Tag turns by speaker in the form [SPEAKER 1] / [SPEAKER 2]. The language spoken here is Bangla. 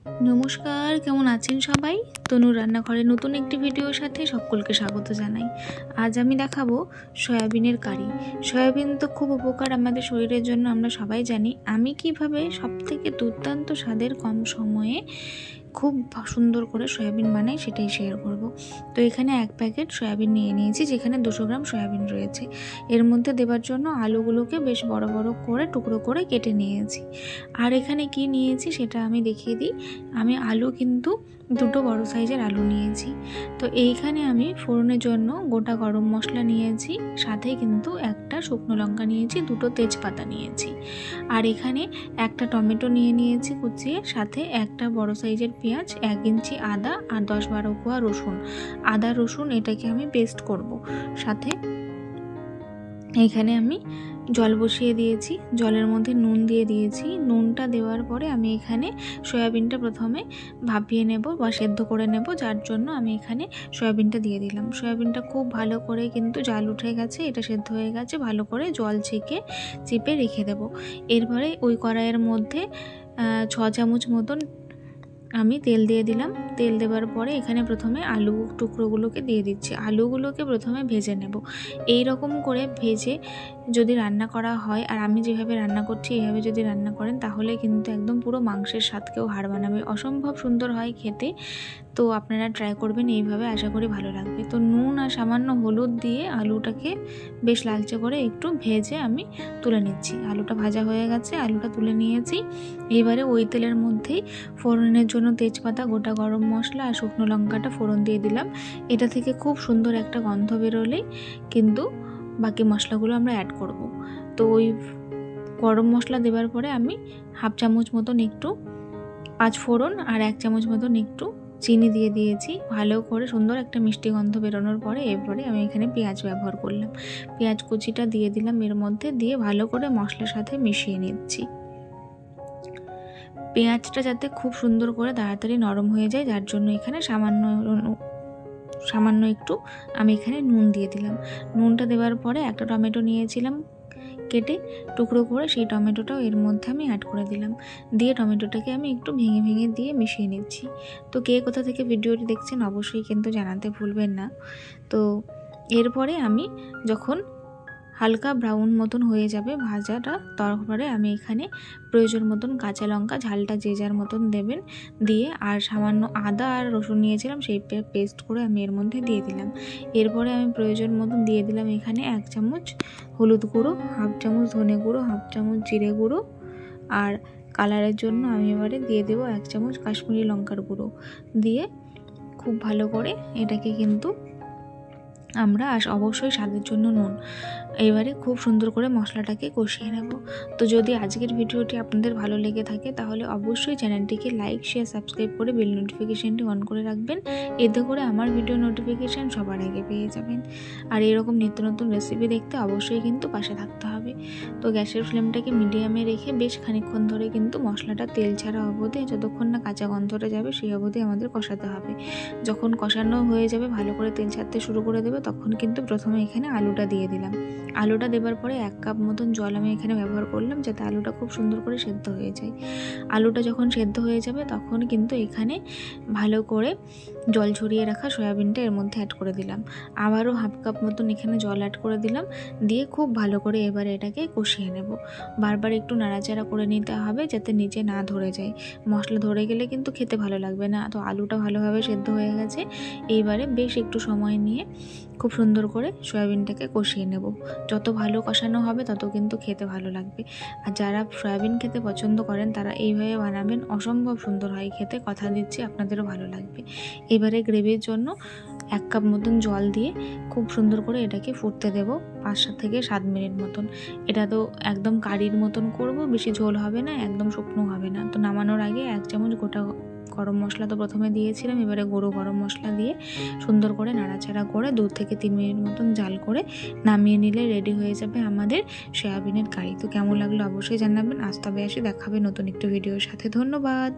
[SPEAKER 1] নমস্কার, কেমন আছেন সবাই? তনুর রান্নাঘরে নতুন একটি ভিডিওর সাথে সকলকে স্বাগত জানাই। আজ আমি দেখাবো সয়াবিনের কারি। সয়াবিন তো খুব উপকার আমাদের শরীরের জন্য, আমরা সবাই জানি। আমি কিভাবে সবথেকে দুর্দান্ত স্বাদের কম সময়ে খুব সুন্দর করে সয়াবিন বানাই সেটাই শেয়ার করব। তো এখানে 1 প্যাকেট সয়াবিন নিয়ে নিয়েছি, যেখানে 200 গ্রাম সয়াবিন রয়েছে। এর মধ্যে দেবার জন্য আলুগুলোকে বেশ বড় বড় করে টুকরো করে কেটে নিয়েছি। আর এখানে কি নিয়েছি সেটা আমি দেখিয়ে দিই। আমি আলু কিন্তু 2টো বড় সাইজের আলু নিয়েছি। তো এইখানে আমি ফোড়নের জন্য গোটা গরম মশলা নিয়েছি, সাথে কিন্তু একটা শুকনো লঙ্কা নিয়েছি, 2টো তেজপাতা নিয়েছি। আর এখানে একটা টমেটো নিয়ে নিয়েছি কুচিয়ে, সাথে একটা বড় সাইজের পেঁয়াজ, 1 ইঞ্চি আদা আর 10-12 কোয়া রসুন। আদা রসুন এটাকে আমি পেস্ট করব। সাথে এইখানে আমি জল বসিয়ে দিয়েছি, জলের মধ্যে নুন দিয়ে দিয়েছি। নুনটা দেওয়ার পরে আমি এখানে সয়াবিনটা প্রথমে ভাপিয়ে নেব বা সেদ্ধ করে নেব, যার জন্য আমি এখানে সয়াবিনটা দিয়ে দিলাম। সয়াবিনটা খুব ভালো করে কিন্তু জাল উঠে গেছে, এটা সেদ্ধ হয়ে গেছে, ভালো করে জল চিপে রেখে দেব। এরপরে ওই কড়াইয়ের মধ্যে 6 চামচ মতন আমি তেল দিয়ে দিলাম। তেল দেওয়ার পরে এখানে প্রথমে আলু টুকরোগুলোকে দিয়ে দিচ্ছি। আলুগুলোকে প্রথমে ভেজে নেব। এই রকম করে ভেজে যদি রান্না করা হয়, আর আমি যেভাবে রান্না করছি এইভাবে যদি রান্না করেন, তাহলে কিন্তু একদম পুরো মাংসের স্বাদকেও হার বানাবে, অসম্ভব সুন্দর হয় খেতে। তো আপনারা ট্রাই করবেন এইভাবে, আশা করি ভালো লাগবে। তো নুন আর সামান্য হলুদ দিয়ে আলুটাকে বেশ লালচে করে একটু ভেজে আমি তুলে নিচ্ছি। আলুটা ভাজা হয়ে গেছে, আলুটা তুলে নিয়েছি। এবারে ওই তেলের মধ্যেই ফোড়নের জন্য তেজপাতা, গোটা গরম মশলা আর শুকনো লঙ্কাটা ফোড়ন দিয়ে দিলাম। এটা থেকে খুব সুন্দর একটা গন্ধ বেরোলেই কিন্তু বাকি মশলাগুলো আমরা অ্যাড করব। তো ওই গরম মশলা দেওয়ার পরে আমি 1/2 চামচ মতন একটু 5 ফোড়ন আর 1 চামচ মতন একটু চিনি দিয়ে দিয়েছি। ভালো করে সুন্দর একটা মিষ্টি গন্ধ বেরোনোর পরে এরপরে আমি এখানে পেঁয়াজ ব্যবহার করলাম। পেঁয়াজ কুচিটা দিয়ে দিলাম এর মধ্যে, দিয়ে ভালো করে মশলার সাথে মিশিয়ে নিচ্ছি। পেঁয়াজটা যাতে খুব সুন্দর করে তাড়াতাড়ি নরম হয়ে যায়, যার জন্য এখানে সামান্য একটু আমি এখানে নুন দিয়ে দিলাম। নুনটা দেওয়ার পরে একটা টমেটো নিয়েছিলাম কেটে টুকরো করে, সেই টমেটোটাও এর মধ্যে আমি অ্যাড করে দিলাম। দিয়ে টমেটোটাকে আমি একটু ভেঙে ভেঙে দিয়ে মিশিয়ে নিচ্ছি। তো কে কোথা থেকে ভিডিওটি দেখছেন অবশ্যই কিন্তু জানাতে ভুলবেন না। তো এরপরে আমি যখন হালকা ব্রাউন মতন হয়ে যাবে ভাজাটা, তারপরে আমি এখানে প্রয়োজন মতন কাঁচা লঙ্কা, ঝালটা যে যার মতন দেবেন, দিয়ে আর সামান্য আদা আর রসুন নিয়েছিলাম সেই পেস্ট করে আমি এর মধ্যে দিয়ে দিলাম। এরপরে আমি প্রয়োজন মতন দিয়ে দিলাম এখানে 1 চামচ হলুদ গুঁড়ো, 1/2 চামচ ধনে গুঁড়ো, 1/2 চামচ জিরে গুঁড়ো, আর কালারের জন্য আমি এবারে দিয়ে দেবো 1 চামচ কাশ্মীরি লঙ্কার গুঁড়ো। দিয়ে খুব ভালো করে এটাকে কিন্তু আমরা অবশ্যই স্বাদের জন্য নুন, এবারে খুব সুন্দর করে মশলাটাকে কষিয়ে নেব। তো যদি আজকের ভিডিওটি আপনাদের ভালো লেগে থাকে তাহলে অবশ্যই চ্যানেলটিকে লাইক, শেয়ার, সাবস্ক্রাইব করে বেল নোটিফিকেশানটি অন করে রাখবেন। এতে করে আমার ভিডিও নোটিফিকেশান সবার আগে পেয়ে যাবেন। আর এরকম নিত্য নতুন রেসিপি দেখতে অবশ্যই কিন্তু পাশে থাকতে হবে। তো গ্যাসের ফ্লেমটাকে মিডিয়ামে রেখে বেশ খানিকক্ষণ ধরে কিন্তু মশলাটা তেল ছাড়া অবধি, যতক্ষণ না কাঁচা গন্ধটা যাবে সেই অবধি আমাদের কষাতে হবে। যখন কষানো হয়ে যাবে, ভালো করে তেল ছাড়তে শুরু করে দেবে, তখন কিন্তু প্রথমে এখানে আলুটা দিয়ে দিলাম। আলুটা দেবার পরে 1 কাপ মতন জল আমি এখানে ব্যবহার করলাম, যাতে আলুটা খুব সুন্দর করে সেদ্ধ হয়ে যায়। আলুটা যখন সেদ্ধ হয়ে যাবে তখন কিন্তু এখানে ভালো করে জল ঝরিয়ে রাখা সয়াবিনটা এর মধ্যে অ্যাড করে দিলাম। আবারও 1/2 কাপ মতন এখানে জল অ্যাড করে দিলাম, দিয়ে খুব ভালো করে এবারে এটাকে কষিয়ে নেব। বারবার একটু নাড়াচাড়া করে নিতে হবে যাতে নিচে না ধরে যায়। মশলা ধরে গেলে কিন্তু খেতে ভালো লাগবে না। তো আলুটা ভালোভাবে সেদ্ধ হয়ে গেছে। এইবারে বেশ একটু সময় নিয়ে খুব সুন্দর করে সয়াবিনটাকে কষিয়ে নেব। যত ভালো কষানো হবে তত কিন্তু খেতে ভালো লাগবে। আর যারা সয়াবিন খেতে পছন্দ করেন তারা এইভাবে বানাবেন, অসম্ভব সুন্দর হয় খেতে, কথা দিচ্ছি আপনাদেরও ভালো লাগবে। এবারে গ্রেভির জন্য 1 কাপ মতন জল দিয়ে খুব সুন্দর করে এটাকে ফুটতে দেব 5 থেকে 7 মিনিট মতন। এটা তো একদম কারির মতন করব, বেশি ঝোল হবে না, একদম শুকনো হবে না। তো নামানোর আগে 1 চামচ গোটা গরম মশলা তো প্রথমে দিয়েছিলাম, এবারে গুঁড়ো গরম মশলা দিয়ে সুন্দর করে নাড়াচাড়া করে 2 থেকে 3 মিনিট মতন জাল করে নামিয়ে নিলে রেডি হয়ে যাবে আমাদের সয়াবিনের কারি। তো কেমন লাগলো অবশ্যই জানাবেন। আজ তবে আসি, দেখাবে নতুন একটি ভিডিওর সাথে। ধন্যবাদ।